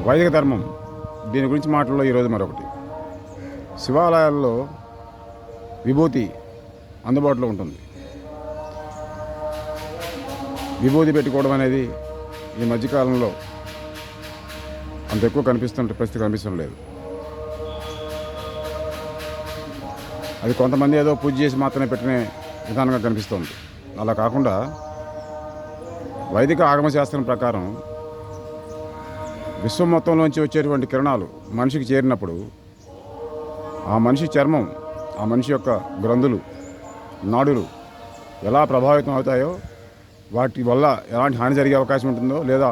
వైదిక ధర్మం దీని గురించి మాటల్లో ఈరోజు మరొకటి. శివాలయాల్లో విభూతి అందుబాటులో ఉంటుంది. విభూతి పెట్టుకోవడం అనేది ఈ మధ్యకాలంలో అంత ఎక్కువ పరిస్థితి కనిపిస్తడం లేదు. అది కొంతమంది ఏదో పూజ చేసి మాత్రమే పెట్టుకునే విధానంగా కనిపిస్తుంది. అలా కాకుండా వైదిక ఆగమశాస్త్రం ప్రకారం విశ్వం మొత్తంలోంచి వచ్చేటువంటి కిరణాలు మనిషికి చేరినప్పుడు ఆ మనిషి చర్మం, ఆ మనిషి యొక్క గ్రంథులు, నాడులు ఎలా ప్రభావితం అవుతాయో, వాటి వల్ల ఎలాంటి హాని జరిగే అవకాశం ఉంటుందో లేదా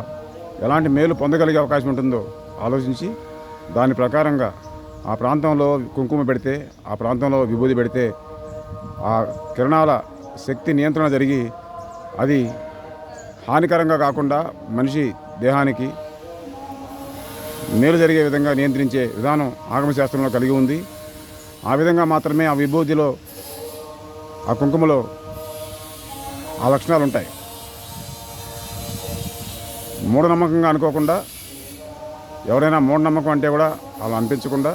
ఎలాంటి మేలు పొందగలిగే అవకాశం ఉంటుందో ఆలోచించి దాని ప్రకారంగా ఆ ప్రాంతంలో కుంకుమ పెడితే, ఆ ప్రాంతంలో విభూతి పెడితే ఆ కిరణాల శక్తి నియంత్రణ జరిగి అది హానికరంగా కాకుండా మనిషి దేహానికి మేలు జరిగే విధంగా నియంత్రించే విధానం ఆగమశాస్త్రంలో కలిగి ఉంది. ఆ విధంగా మాత్రమే ఆ విభూతిలో, ఆ కుంకుమలో ఆ లక్షణాలు ఉంటాయి. మూఢనమ్మకంగా అనుకోకుండా, ఎవరైనా మూఢనమ్మకం అంటే కూడా అలా అనిపించకుండా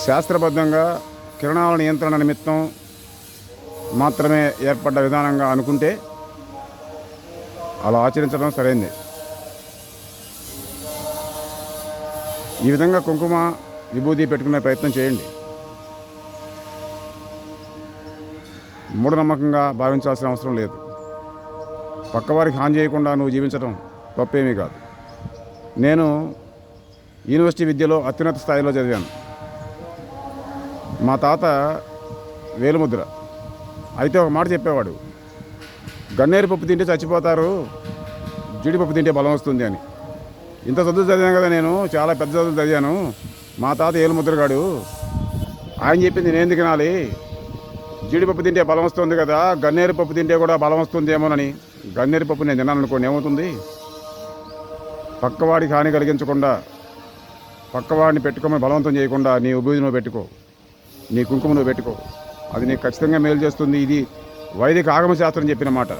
శాస్త్రబద్ధంగా కిరణాల నియంత్రణ నిమిత్తం మాత్రమే ఏర్పడ్డ విధానంగా అనుకుంటే అలా ఆచరించడం సరైంది. ఈ విధంగా కుంకుమ విభూతి పెట్టుకునే ప్రయత్నం చేయండి. మూఢనమ్మకంగా భావించాల్సిన అవసరం లేదు. పక్కవారికి హాని చేయకుండా నువ్వు జీవించడం తప్పేమీ కాదు. నేను యూనివర్సిటీ విద్యలో అత్యున్నత స్థాయిలో చదివాను. మా తాత వేలుముద్ర. అయితే ఒక మాట చెప్పేవాడు, గన్నేరు పప్పు తింటే చచ్చిపోతారు, జీడిపప్పు తింటే బలం వస్తుంది అని. ఇంత చదువు చదివాను కదా, నేను చాలా పెద్ద చదువులు చదివాను. మా తాత ఏలుముద్రగాడు, ఆయన చెప్పింది నేను తినాలి. జీడిపప్పు తింటే బలం వస్తుంది కదా, గన్నేరు పప్పు తింటే కూడా బలం వస్తుందేమోనని. గన్నేరు పప్పు నేను తిన్నాను అనుకోండి, ఏమవుతుంది? పక్కవాడికి హాని కలిగించకుండా, పక్కవాడిని పెట్టుకోమని బలవంతం చేయకుండా నీ విభూతి నువ్వు పెట్టుకో, నీ కుంకుమ నువ్వు పెట్టుకో. అది నీకు ఖచ్చితంగా మేలు చేస్తుంది. ఇది వైదిక ఆగమశాస్త్రం చెప్పిన మాట.